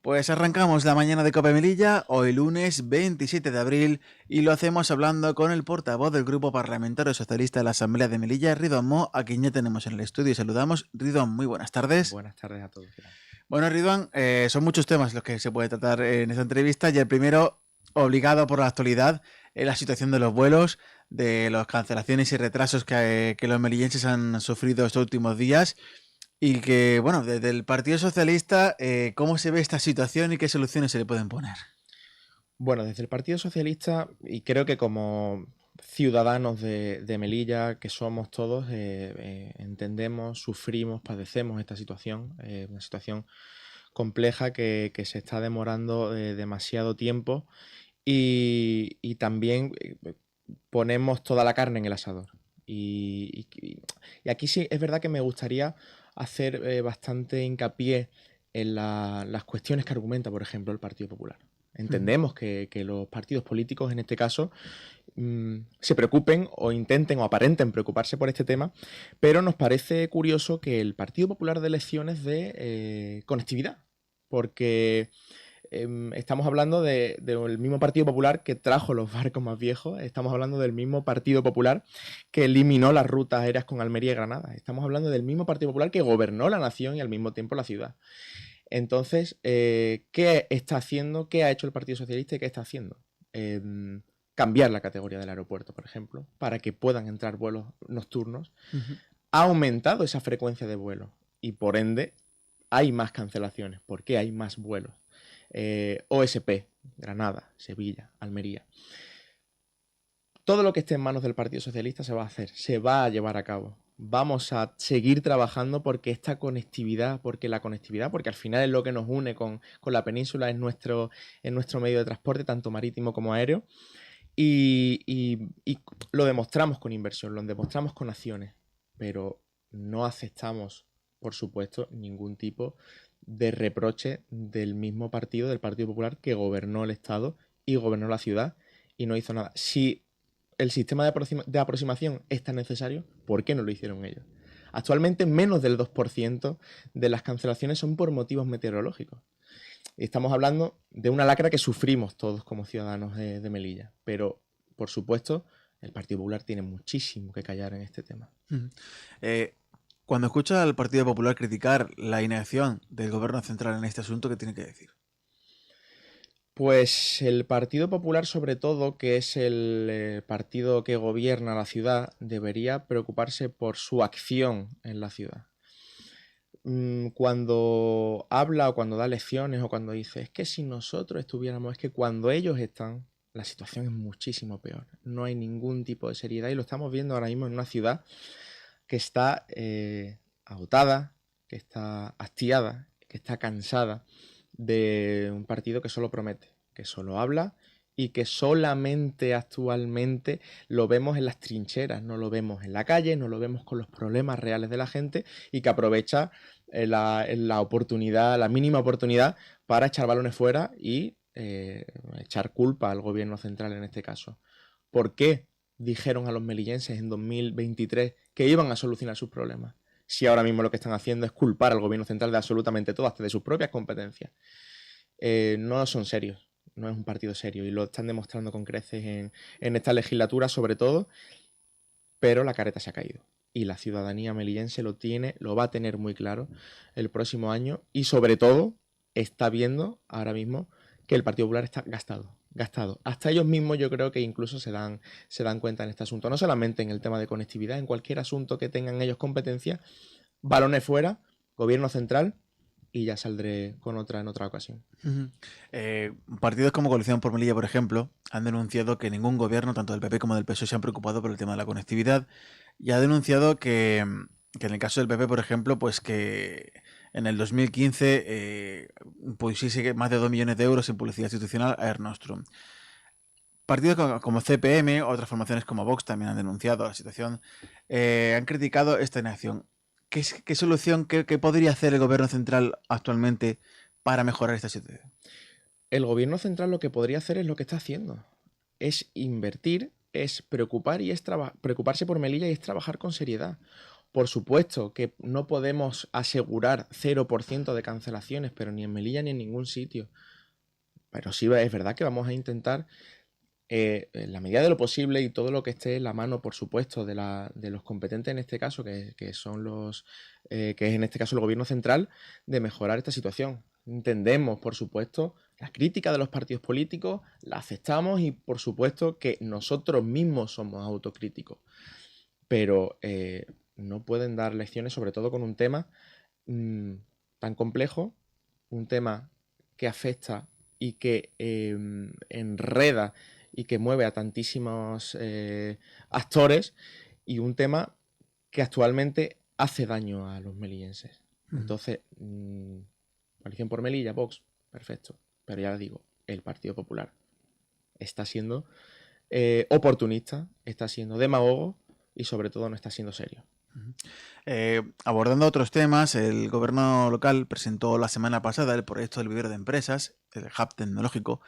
Pues arrancamos la mañana de Cope Melilla, hoy lunes 27 de abril, y lo hacemos hablando con el portavoz del Grupo Parlamentario Socialista de la Asamblea de Melilla, Ridwan Mo, a quien ya tenemos en el estudio y saludamos. Ridwan, muy buenas tardes. Buenas tardes a todos. Bueno, Ridwan, son muchos temas los que se puede tratar en esta entrevista, y el primero, obligado por la actualidad, es la situación de los vuelos, de las cancelaciones y retrasos que los melillenses han sufrido estos últimos días. Y que, bueno, desde el Partido Socialista, ¿cómo se ve esta situación y qué soluciones se le pueden poner? Bueno, desde el Partido Socialista, y creo que como ciudadanos de Melilla, que somos todos, entendemos, sufrimos, padecemos esta situación, una situación compleja que se está demorando demasiado tiempo y también ponemos toda la carne en el asador. Y aquí sí es verdad que me gustaría hacer bastante hincapié en las cuestiones que argumenta, por ejemplo, el Partido Popular. Entendemos que los partidos políticos, en este caso, se preocupen o intenten o aparenten preocuparse por este tema, pero nos parece curioso que el Partido Popular dé lecciones de conectividad, porque estamos hablando del mismo Partido Popular que trajo los barcos más viejos, estamos hablando del mismo Partido Popular que eliminó las rutas aéreas con Almería y Granada, estamos hablando del mismo Partido Popular que gobernó la nación y al mismo tiempo la ciudad. Entonces, ¿qué está haciendo? ¿Qué ha hecho el Partido Socialista y qué está haciendo? Cambiar la categoría del aeropuerto, por ejemplo, para que puedan entrar vuelos nocturnos. Ha aumentado esa frecuencia de vuelos y por ende hay más cancelaciones. ¿Por qué hay más vuelos? OSP, Granada, Sevilla, Almería. Todo lo que esté en manos del Partido Socialista se va a hacer, se va a llevar a cabo. Vamos a seguir trabajando porque esta conectividad, porque al final es lo que nos une con la península, es nuestro medio de transporte, tanto marítimo como aéreo, y lo demostramos con inversión, lo demostramos con acciones, pero no aceptamos, por supuesto, ningún tipo de reproche del mismo partido, del Partido Popular, que gobernó el Estado y gobernó la ciudad y no hizo nada. Si el sistema de aproximación es tan necesario, ¿por qué no lo hicieron ellos? Actualmente menos del 2% de las cancelaciones son por motivos meteorológicos. Estamos hablando de una lacra que sufrimos todos como ciudadanos de Melilla, pero por supuesto el Partido Popular tiene muchísimo que callar en este tema. Cuando escucha al Partido Popular criticar la inacción del gobierno central en este asunto, ¿qué tiene que decir? Pues el Partido Popular, sobre todo, que es el partido que gobierna la ciudad, debería preocuparse por su acción en la ciudad. Cuando habla o cuando da lecciones o cuando dice, es que si nosotros estuviéramos, es que cuando ellos están, la situación es muchísimo peor. No hay ningún tipo de seriedad y lo estamos viendo ahora mismo en una ciudad que está agotada, que está hastiada, que está cansada de un partido que solo promete, que solo habla y que solamente actualmente lo vemos en las trincheras, no lo vemos en la calle, no lo vemos con los problemas reales de la gente y que aprovecha la oportunidad, la mínima oportunidad para echar balones fuera y echar culpa al gobierno central en este caso. ¿Por qué dijeron a los melillenses en 2023 que iban a solucionar sus problemas? Si ahora mismo lo que están haciendo es culpar al gobierno central de absolutamente todo, hasta de sus propias competencias. No son serios, no es un partido serio y lo están demostrando con creces en esta legislatura sobre todo, pero la careta se ha caído y la ciudadanía melillense lo va a tener muy claro el próximo año y sobre todo está viendo ahora mismo que el Partido Popular está gastado. Hasta ellos mismos yo creo que incluso se dan cuenta en este asunto, no solamente en el tema de conectividad, en cualquier asunto que tengan ellos competencia, balones fuera, gobierno central y ya saldré con en otra ocasión. Partidos como Coalición por Melilla, por ejemplo, han denunciado que ningún gobierno, tanto del PP como del PSOE, se han preocupado por el tema de la conectividad y ha denunciado que en el caso del PP, por ejemplo, pues que en el 2015 pusiese más de 2 millones de euros en publicidad institucional a Air Nostrum. Partidos como CPM, otras formaciones como Vox también han denunciado la situación, han criticado esta inacción. ¿Qué solución, qué podría hacer el gobierno central actualmente para mejorar esta situación? El gobierno central lo que podría hacer es lo que está haciendo. Es invertir, es preocuparse por Melilla y es trabajar con seriedad. Por supuesto que no podemos asegurar 0% de cancelaciones, pero ni en Melilla ni en ningún sitio. Pero sí es verdad que vamos a intentar, en la medida de lo posible y todo lo que esté en la mano, por supuesto, de los competentes en este caso, que son que es en este caso el gobierno central, de mejorar esta situación. Entendemos, por supuesto, las críticas de los partidos políticos, la aceptamos y, por supuesto, que nosotros mismos somos autocríticos. Pero no pueden dar lecciones, sobre todo con un tema tan complejo, un tema que afecta y que enreda y que mueve a tantísimos actores, y un tema que actualmente hace daño a los melillenses. Entonces, coalición por Melilla, Vox, perfecto. Pero ya les digo, el Partido Popular está siendo oportunista, está siendo demagogo y sobre todo no está siendo serio. Abordando otros temas, el gobierno local presentó la semana pasada el proyecto del vivero de empresas, el hub tecnológico,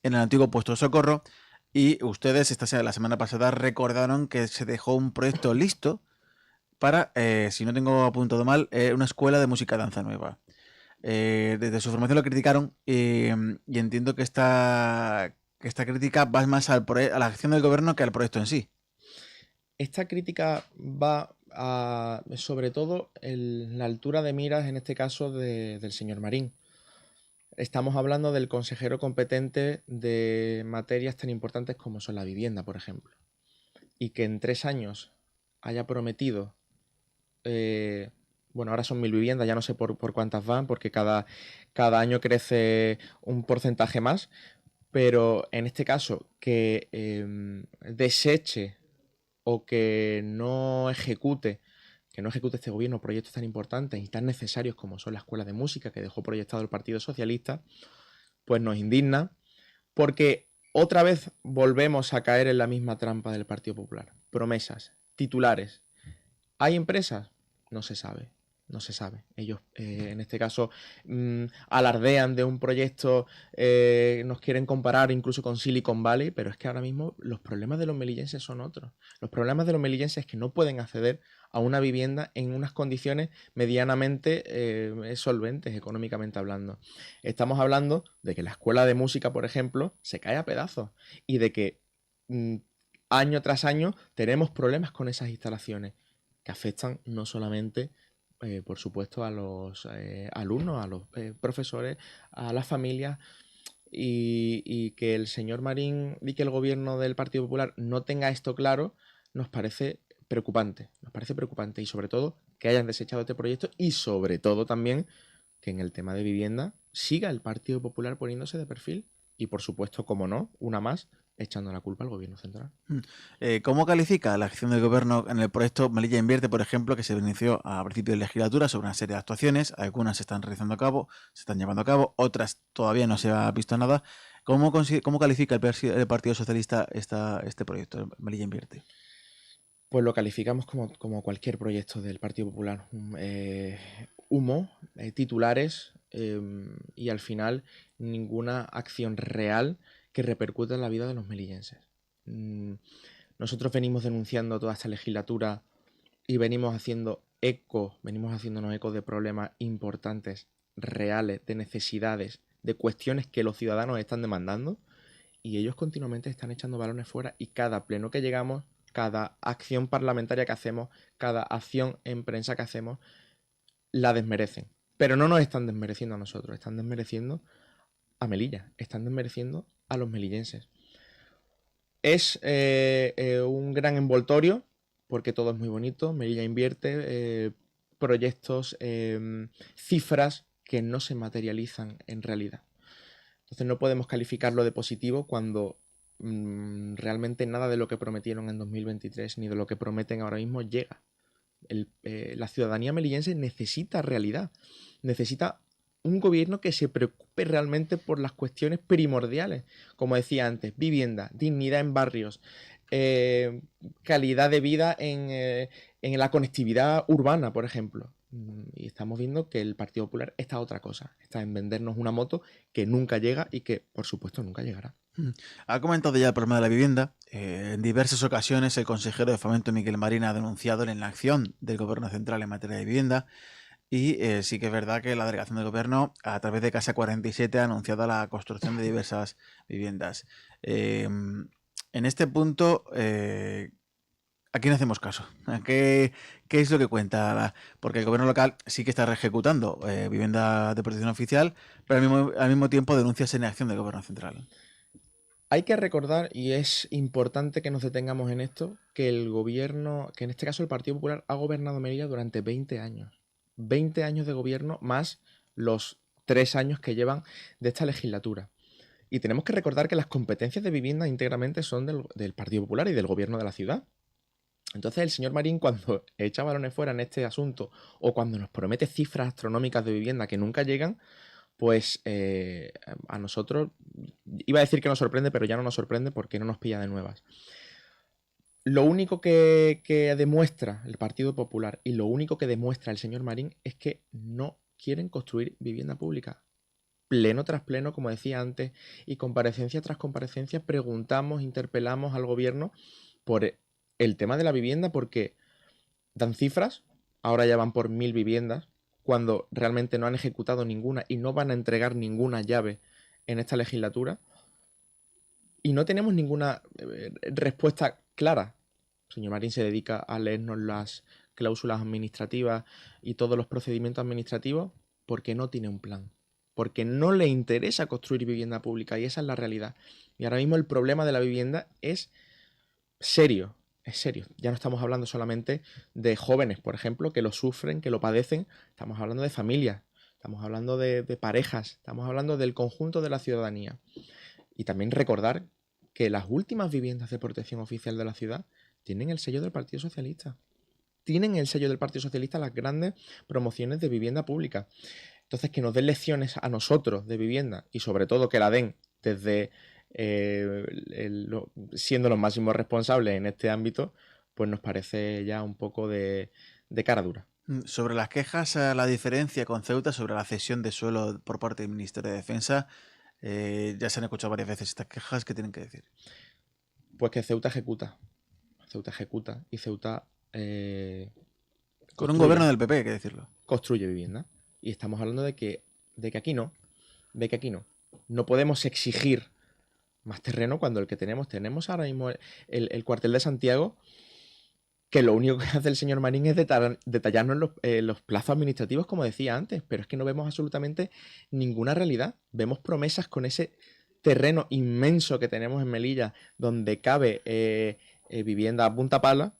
en el antiguo puesto de Socorro, y ustedes la semana pasada recordaron que se dejó un proyecto listo para, si no tengo apuntado mal, una escuela de música danza nueva. Desde su formación lo criticaron y entiendo que esta crítica va más a la acción del gobierno que al proyecto en sí. Esta crítica va a, sobre todo, la altura de miras, en este caso, del señor Marín. Estamos hablando del consejero competente de materias tan importantes como son la vivienda, por ejemplo. Y que en 3 años haya prometido, bueno, ahora son 1000 viviendas, ya no sé por cuántas van, porque cada año crece un porcentaje más, pero en este caso que deseche o que no ejecute este gobierno proyectos tan importantes y tan necesarios como son la escuela de música que dejó proyectado el Partido Socialista, pues nos indigna, porque otra vez volvemos a caer en la misma trampa del Partido Popular. Promesas, titulares. ¿Hay empresas? No se sabe. No se sabe. Ellos, en este caso, alardean de un proyecto, nos quieren comparar incluso con Silicon Valley, pero es que ahora mismo los problemas de los melillenses son otros. Los problemas de los melillenses es que no pueden acceder a una vivienda en unas condiciones medianamente solventes, económicamente hablando. Estamos hablando de que la escuela de música, por ejemplo, se cae a pedazos y de que año tras año tenemos problemas con esas instalaciones que afectan no solamente, por supuesto, a los alumnos, a los profesores, a las familias, y que el señor Marín y que el gobierno del Partido Popular no tenga esto claro nos parece preocupante, y sobre todo que hayan desechado este proyecto y sobre todo también que en el tema de vivienda siga el Partido Popular poniéndose de perfil y, por supuesto, como no, una más, echando la culpa al gobierno central. ¿Cómo califica la acción del gobierno en el proyecto Melilla Invierte, por ejemplo, que se inició a principios de legislatura sobre una serie de actuaciones? Algunas se están realizando a cabo, se están llevando a cabo, otras todavía no se ha visto nada. ¿Cómo califica el Partido Socialista este proyecto, Melilla Invierte? Pues lo calificamos como cualquier proyecto del Partido Popular. Humo, titulares y al final ninguna acción real que repercuta en la vida de los melillenses. Nosotros venimos denunciando toda esta legislatura y venimos haciéndonos eco de problemas importantes, reales, de necesidades, de cuestiones que los ciudadanos están demandando, y ellos continuamente están echando balones fuera, y cada pleno que llegamos, cada acción parlamentaria que hacemos, cada acción en prensa que hacemos, la desmerecen. Pero no nos están desmereciendo a nosotros, están desmereciendo a Melilla, están desmereciendo a los melillenses. Es un gran envoltorio, porque todo es muy bonito. Melilla Invierte, proyectos, cifras que no se materializan en realidad. Entonces no podemos calificarlo de positivo cuando realmente nada de lo que prometieron en 2023 ni de lo que prometen ahora mismo llega. La ciudadanía melillense necesita realidad, necesita un gobierno que se preocupe realmente por las cuestiones primordiales, como decía antes: vivienda, dignidad en barrios, calidad de vida en la conectividad urbana, por ejemplo. Y estamos viendo que el Partido Popular está a otra cosa. Está en vendernos una moto que nunca llega y que, por supuesto, nunca llegará. Ha comentado ya el problema de la vivienda. En diversas ocasiones el consejero de Fomento Miquel Marín ha denunciado la inacción del Gobierno central en materia de vivienda y sí que es verdad que la delegación del Gobierno a través de Casa 47 ha anunciado la construcción de diversas viviendas. En este punto, ¿a quién hacemos caso? ¿Qué es lo que cuenta? Porque el gobierno local sí que está ejecutando vivienda de protección oficial, pero al mismo tiempo denuncia esa inacción del gobierno central. Hay que recordar, y es importante que nos detengamos en esto, que el gobierno, que en este caso el Partido Popular, ha gobernado Melilla durante 20 años. 20 años de gobierno más los 3 años que llevan de esta legislatura. Y tenemos que recordar que las competencias de vivienda íntegramente son del Partido Popular y del gobierno de la ciudad. Entonces el señor Marín, cuando echa balones fuera en este asunto o cuando nos promete cifras astronómicas de vivienda que nunca llegan, pues a nosotros, iba a decir que nos sorprende, pero ya no nos sorprende porque no nos pilla de nuevas. Lo único que demuestra el Partido Popular y lo único que demuestra el señor Marín es que no quieren construir vivienda pública. Pleno tras pleno, como decía antes, y comparecencia tras comparecencia, preguntamos, interpelamos al gobierno por el tema de la vivienda, porque dan cifras, ahora ya van por 1000 viviendas, cuando realmente no han ejecutado ninguna y no van a entregar ninguna llave en esta legislatura, y no tenemos ninguna respuesta clara. El señor Marín se dedica a leernos las cláusulas administrativas y todos los procedimientos administrativos porque no tiene un plan, porque no le interesa construir vivienda pública, y esa es la realidad. Y ahora mismo el problema de la vivienda es serio, es serio. Ya no estamos hablando solamente de jóvenes, por ejemplo, que lo sufren, que lo padecen, estamos hablando de familias, estamos hablando de parejas, estamos hablando del conjunto de la ciudadanía. Y también recordar que las últimas viviendas de protección oficial de la ciudad tienen el sello del Partido Socialista. Tienen el sello del Partido Socialista las grandes promociones de vivienda pública. Entonces, que nos den lecciones a nosotros de vivienda y sobre todo que la den desde siendo los máximos responsables en este ámbito, pues nos parece ya un poco de cara dura. Sobre las quejas a la diferencia con Ceuta sobre la cesión de suelo por parte del Ministerio de Defensa, ya se han escuchado varias veces estas quejas. ¿Qué tienen que decir? Pues que Ceuta ejecuta. Ceuta ejecuta y Ceuta Con un construye, gobierno del PP, hay que decirlo. construye vivienda. Y estamos hablando de que aquí no. De que aquí no. No podemos exigir más terreno cuando el que tenemos ahora mismo el cuartel de Santiago, que lo único que hace el señor Marín es detallarnos los plazos administrativos, como decía antes, pero es que no vemos absolutamente ninguna realidad. Vemos promesas con ese terreno inmenso que tenemos en Melilla, donde cabe vivienda a punta pala,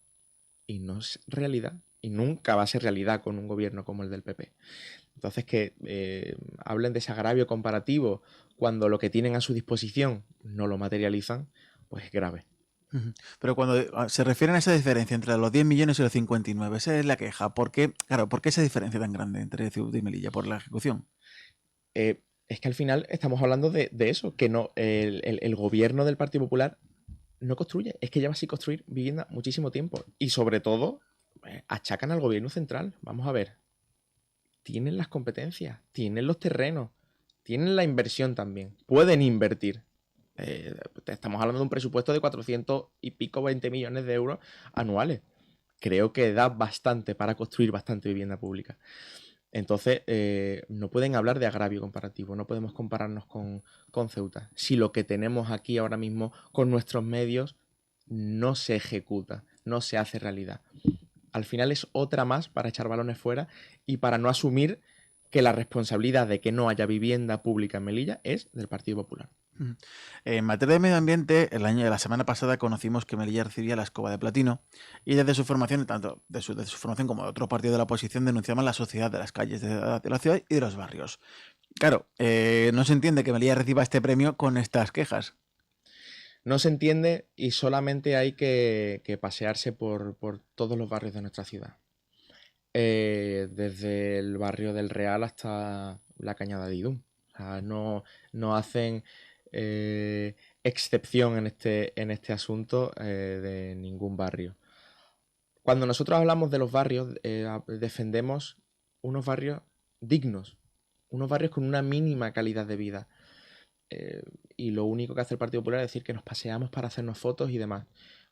y no es realidad, y nunca va a ser realidad con un gobierno como el del PP. Entonces, que hablen de ese agravio comparativo cuando lo que tienen a su disposición no lo materializan, pues es grave. Pero cuando se refieren a esa diferencia entre los 10 millones y los 59, esa es la queja. ¿Por qué esa diferencia tan grande entre Ceuta y Melilla? ¿Por la ejecución? Es que al final estamos hablando de eso, que no el gobierno del Partido Popular no construye, es que lleva sin construir vivienda muchísimo tiempo. Y sobre todo, achacan al gobierno central. Vamos a ver, tienen las competencias, tienen los terrenos, tienen la inversión también, pueden invertir. Estamos hablando de un presupuesto de 400 y pico, 20 millones de euros anuales. Creo que da bastante para construir bastante vivienda pública. Entonces, no pueden hablar de agravio comparativo, no podemos compararnos con Ceuta. Si lo que tenemos aquí ahora mismo con nuestros medios no se ejecuta, no se hace realidad. Al final es otra más para echar balones fuera y para no asumir que la responsabilidad de que no haya vivienda pública en Melilla es del Partido Popular. En materia de medio ambiente, la semana pasada conocimos que Melilla recibía la escoba de platino y desde su formación, tanto de su formación como de otros partidos de la oposición, denunciaban la sociedad de las calles de la ciudad y de los barrios. Claro, no se entiende que Melilla reciba este premio con estas quejas. No se entiende y solamente hay que pasearse por todos los barrios de nuestra ciudad. Desde el barrio del Real hasta la Cañada de Idún. O sea, no hacen excepción en este asunto de ningún barrio. Cuando nosotros hablamos de los barrios, defendemos unos barrios dignos, unos barrios con una mínima calidad de vida. Y lo único que hace el Partido Popular es decir que nos paseamos para hacernos fotos y demás.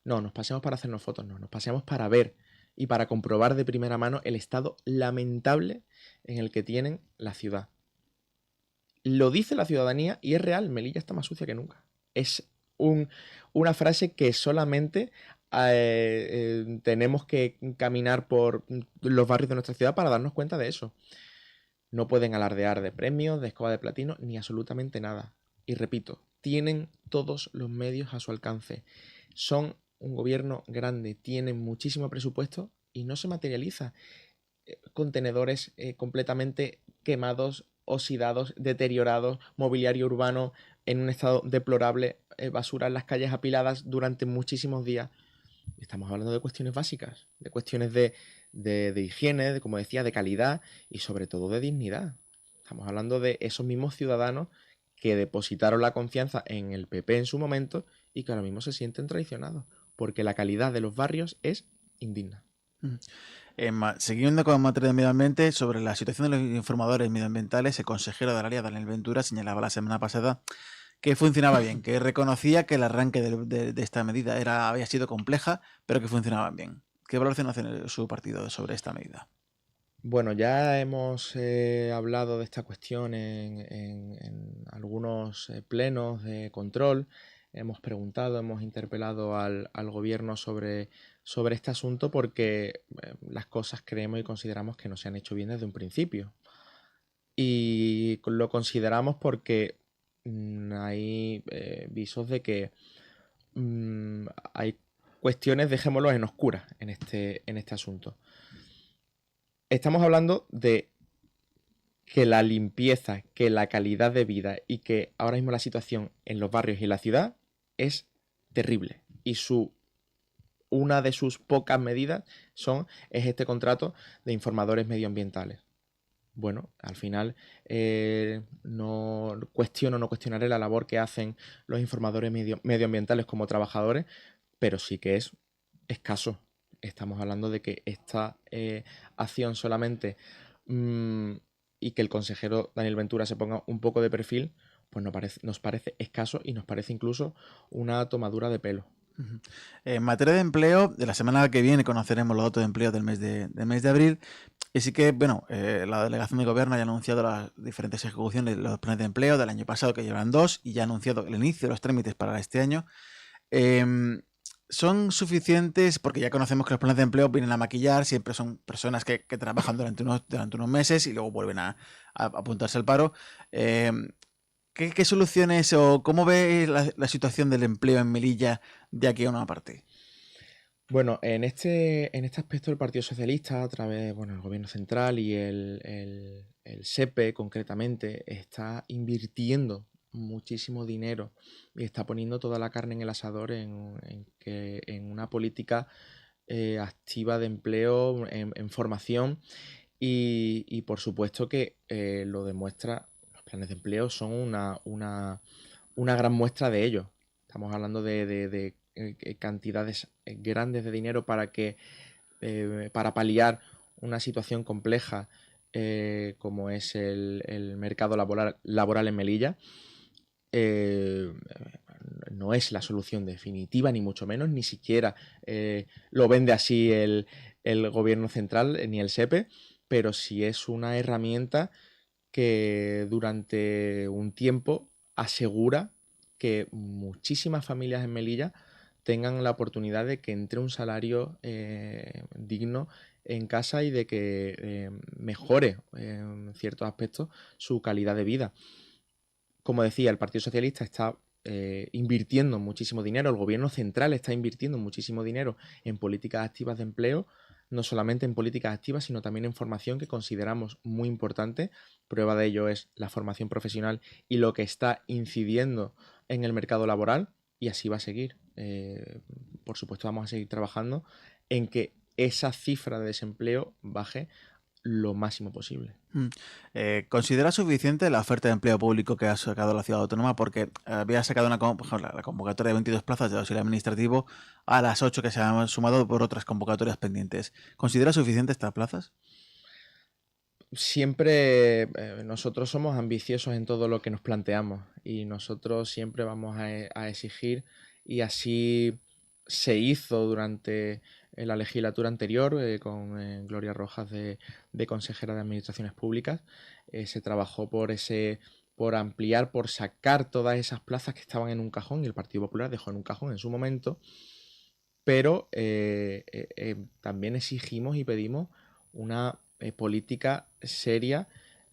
No, nos paseamos para hacernos fotos, no, nos paseamos para ver y para comprobar de primera mano el estado lamentable en el que tienen la ciudad. Lo dice la ciudadanía y es real, Melilla está más sucia que nunca. Es una frase que solamente tenemos que caminar por los barrios de nuestra ciudad para darnos cuenta de eso. No pueden alardear de premios, de escoba de platino, ni absolutamente nada. Y repito, tienen todos los medios a su alcance. Son un gobierno grande, tienen muchísimo presupuesto y no se materializa. Contenedores completamente quemados, oxidados, deteriorados, mobiliario urbano en un estado deplorable, basura en las calles apiladas durante muchísimos días. Estamos hablando de cuestiones básicas, de cuestiones de higiene, de, como decía, de calidad y sobre todo de dignidad. Estamos hablando de esos mismos ciudadanos que depositaron la confianza en el PP en su momento y que ahora mismo se sienten traicionados, porque la calidad de los barrios es indigna. Siguiendo con materia de medio ambiente, sobre la situación de los informadores medioambientales, el consejero del área, Daniel Ventura, señalaba la semana pasada que funcionaba bien, que reconocía que el arranque de esta medida había sido compleja, pero que funcionaban bien. ¿Qué valoración hace su partido sobre esta medida? Bueno, ya hemos hablado de esta cuestión en algunos plenos de control. Hemos preguntado, hemos interpelado al gobierno sobre este asunto porque las cosas creemos y consideramos que no se han hecho bien desde un principio. Y lo consideramos porque hay visos de que hay cuestiones, dejémoslo en oscuras en este asunto. Estamos hablando de que la limpieza, que la calidad de vida y que ahora mismo la situación en los barrios y la ciudad es terrible. Y una de sus pocas medidas es este contrato de informadores medioambientales. Bueno, al final no cuestionaré la labor que hacen los informadores medioambientales como trabajadores, pero sí que es escaso. Estamos hablando de que esta acción solamente y que el consejero Daniel Ventura se ponga un poco de perfil, pues nos parece escaso y nos parece incluso una tomadura de pelo. En materia de empleo, de la semana que viene conoceremos los datos de empleo del mes de abril. Y sí que, bueno, la delegación de gobierno ya ha anunciado las diferentes ejecuciones de los planes de empleo del año pasado, que llevan 2, y ya ha anunciado el inicio de los trámites para este año. ¿Son suficientes? Porque ya conocemos que los planes de empleo vienen a maquillar, siempre son personas que trabajan durante unos meses y luego vuelven a apuntarse al paro. ¿Qué soluciones o cómo ve la situación del empleo en Melilla de aquí a una parte? Bueno, en este aspecto el Partido Socialista, a través del Gobierno Central y el SEPE concretamente, está invirtiendo muchísimo dinero y está poniendo toda la carne en el asador en una política activa de empleo, en formación y por supuesto que lo demuestra, los planes de empleo son una gran muestra de ello. Estamos hablando de cantidades grandes de dinero para paliar una situación compleja como es el mercado laboral en Melilla. No es la solución definitiva, ni mucho menos, ni siquiera lo vende así el gobierno central ni el SEPE, pero sí es una herramienta que durante un tiempo asegura que muchísimas familias en Melilla tengan la oportunidad de que entre un salario digno en casa y de que mejore en ciertos aspectos su calidad de vida. Como decía, el Partido Socialista está invirtiendo muchísimo dinero, el gobierno central está invirtiendo muchísimo dinero en políticas activas de empleo, no solamente en políticas activas, sino también en formación que consideramos muy importante. Prueba de ello es la formación profesional y lo que está incidiendo en el mercado laboral, y así va a seguir. Por supuesto, vamos a seguir trabajando en que esa cifra de desempleo baje lo máximo posible. ¿Considera suficiente la oferta de empleo público que ha sacado la ciudad autónoma? Porque había sacado por ejemplo, la convocatoria de 22 plazas de auxiliar administrativo a las 8 que se han sumado por otras convocatorias pendientes. ¿Considera suficiente estas plazas? Siempre nosotros somos ambiciosos en todo lo que nos planteamos y nosotros siempre vamos a exigir, y así se hizo durante la legislatura anterior con Gloria Rojas de consejera de Administraciones Públicas. Se trabajó por ampliar, por sacar todas esas plazas que estaban en un cajón, y el Partido Popular dejó en un cajón en su momento, pero también exigimos y pedimos una política seria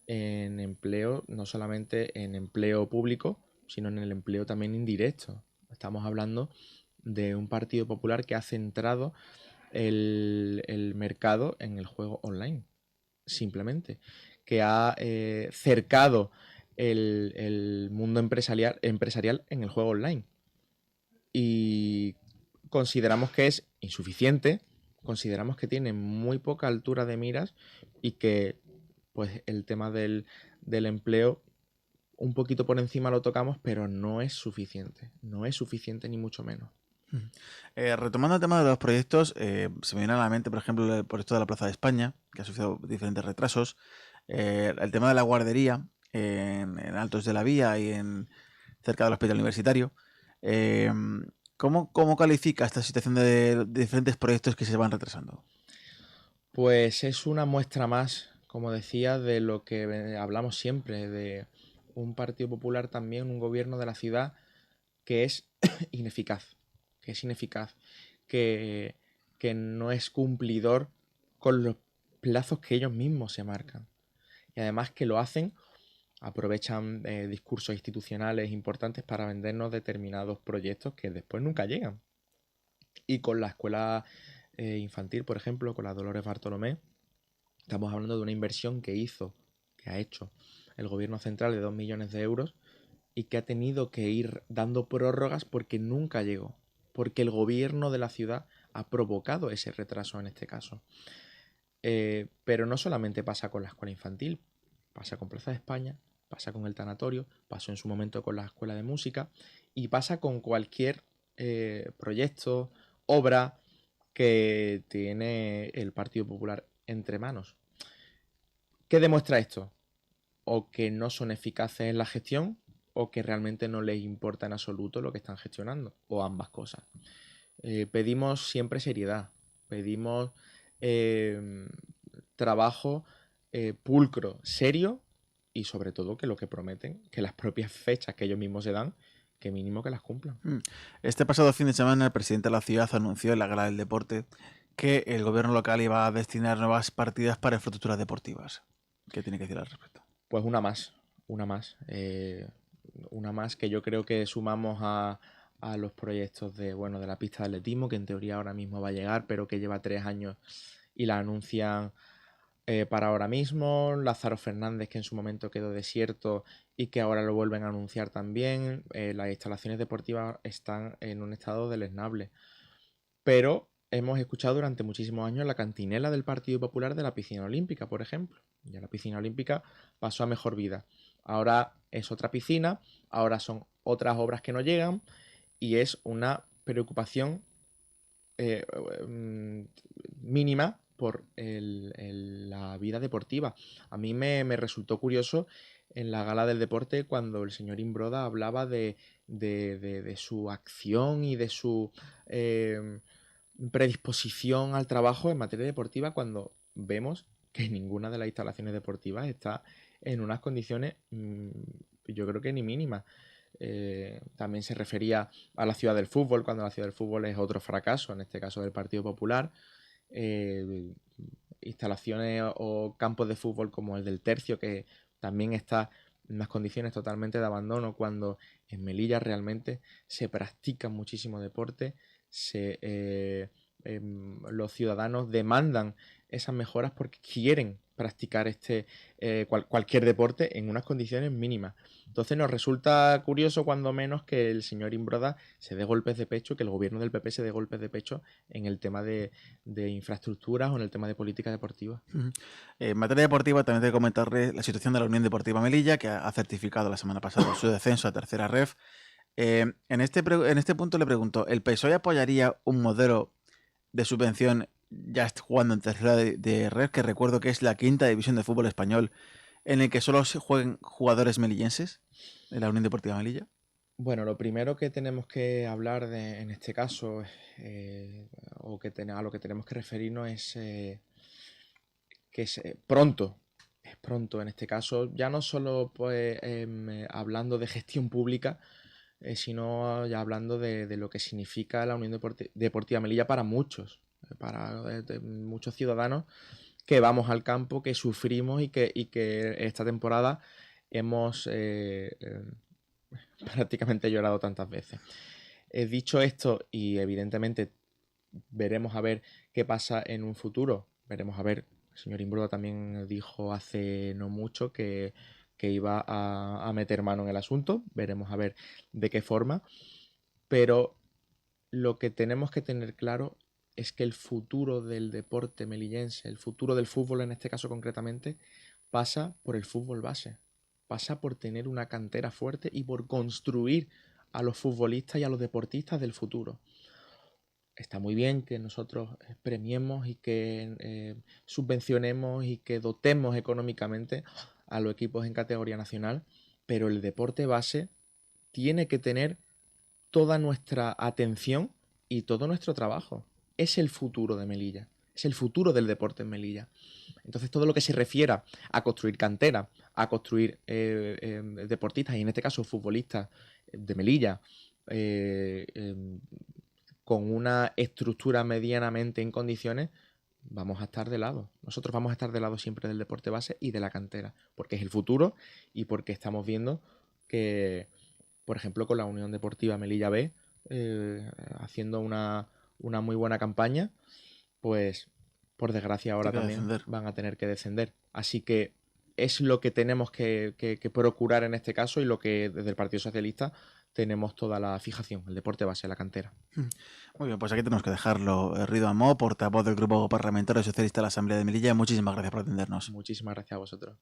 en empleo, no solamente en empleo público, sino en el empleo también indirecto. Estamos hablando de un Partido Popular que ha centrado el mercado en el juego online, simplemente, que ha cercado el mundo empresarial en el juego online. Y consideramos que es insuficiente, consideramos que tiene muy poca altura de miras y que pues el tema del empleo un poquito por encima lo tocamos, pero no es suficiente ni mucho menos. Retomando el tema de los proyectos, se me viene a la mente, por ejemplo, el proyecto de la Plaza de España, que ha sufrido diferentes retrasos. El tema de la guardería en Altos de la Vía y cerca del hospital universitario. Eh, ¿Cómo califica esta situación de diferentes proyectos que se van retrasando? Pues es una muestra más, como decía, de lo que hablamos siempre, de un Partido Popular también, un gobierno de la ciudad que es ineficaz, que es ineficaz, que, que no es cumplidor con los plazos que ellos mismos se marcan. Y además que lo hacen, aprovechan discursos institucionales importantes para vendernos determinados proyectos que después nunca llegan. Y con la escuela infantil, por ejemplo, con la Dolores Bartolomé, estamos hablando de una inversión que ha hecho el gobierno central de 2 millones de euros y que ha tenido que ir dando prórrogas porque nunca llegó, porque el gobierno de la ciudad ha provocado ese retraso en este caso. Pero no solamente pasa con la escuela infantil, pasa con Plaza de España, pasa con el tanatorio, pasó en su momento con la escuela de música y pasa con cualquier proyecto, obra que tiene el Partido Popular entre manos. ¿Qué demuestra esto? O que no son eficaces en la gestión o que realmente no les importa en absoluto lo que están gestionando, o ambas cosas. Pedimos siempre seriedad, pedimos trabajo pulcro, serio, y sobre todo que lo que prometen, que las propias fechas que ellos mismos se dan, que mínimo que las cumplan. Este pasado fin de semana, el presidente de la ciudad anunció en la Gala del Deporte que el gobierno local iba a destinar nuevas partidas para infraestructuras deportivas. ¿Qué tiene que decir al respecto? Pues una más, una más. Una más que yo creo que sumamos a los proyectos de la pista de atletismo, que en teoría ahora mismo va a llegar, pero que lleva 3 años y la anuncian para ahora mismo. Lázaro Fernández, que en su momento quedó desierto y que ahora lo vuelven a anunciar también. Las instalaciones deportivas están en un estado deleznable. Pero hemos escuchado durante muchísimos años la cantinela del Partido Popular de la piscina olímpica, por ejemplo. Ya la piscina olímpica pasó a mejor vida. Ahora es otra piscina, ahora son otras obras que no llegan y es una preocupación eh, mínima por la vida deportiva. A mí me resultó curioso en la gala del deporte cuando el señor Imbroda hablaba de su acción y de su predisposición al trabajo en materia deportiva, cuando vemos que ninguna de las instalaciones deportivas está en unas condiciones, yo creo que ni mínimas. También se refería a la ciudad del fútbol, cuando la ciudad del fútbol es otro fracaso, en este caso del Partido Popular. Instalaciones o campos de fútbol como el del Tercio, que también está en unas condiciones totalmente de abandono, cuando en Melilla realmente se practica muchísimo deporte, los ciudadanos demandan esas mejoras porque quieren practicar cualquier deporte en unas condiciones mínimas. Entonces nos resulta curioso, cuando menos, que el señor Imbroda se dé golpes de pecho, que el gobierno del PP se dé golpes de pecho en el tema de infraestructuras o en el tema de política deportiva. En materia deportiva, también tengo que comentarle la situación de la Unión Deportiva Melilla, que ha certificado la semana pasada su descenso a tercera ref. En este punto le pregunto, ¿el PSOE apoyaría un modelo de subvención ya está jugando en tercera de red, que recuerdo que es la quinta división de fútbol español, en el que solo se jueguen jugadores melillenses, en la Unión Deportiva Melilla. Bueno, lo primero que tenemos que hablar en este caso, o a lo que tenemos que referirnos es que es pronto. Es pronto en este caso, ya no solo pues, hablando de gestión pública, sino ya hablando de lo que significa la Unión Deportiva Melilla para muchos, para muchos ciudadanos que vamos al campo, que sufrimos y que esta temporada hemos prácticamente llorado tantas veces. Dicho esto, y evidentemente veremos a ver qué pasa en un futuro, veremos a ver, el señor Imbroda también dijo hace no mucho que iba a meter mano en el asunto, veremos a ver de qué forma, pero lo que tenemos que tener claro es que el futuro del deporte melillense, el futuro del fútbol en este caso concretamente, pasa por el fútbol base, pasa por tener una cantera fuerte y por construir a los futbolistas y a los deportistas del futuro. Está muy bien que nosotros premiemos y que subvencionemos y que dotemos económicamente a los equipos en categoría nacional, pero el deporte base tiene que tener toda nuestra atención y todo nuestro trabajo. Es el futuro de Melilla, es el futuro del deporte en Melilla. Entonces todo lo que se refiera a construir cantera, a construir deportistas y en este caso futbolistas de Melilla, con una estructura medianamente en condiciones, vamos a estar de lado. Nosotros vamos a estar de lado siempre del deporte base y de la cantera, porque es el futuro y porque estamos viendo que, por ejemplo, con la Unión Deportiva Melilla B, haciendo una muy buena campaña, pues por desgracia ahora Tiene que también descender. van a tener que descender. Así que es lo que tenemos que procurar en este caso y lo que desde el Partido Socialista tenemos toda la fijación, el deporte base, la cantera. Muy bien, pues aquí tenemos que dejarlo. Rido Amó, portavoz del Grupo Parlamentario Socialista de la Asamblea de Melilla, muchísimas gracias por atendernos. Muchísimas gracias a vosotros.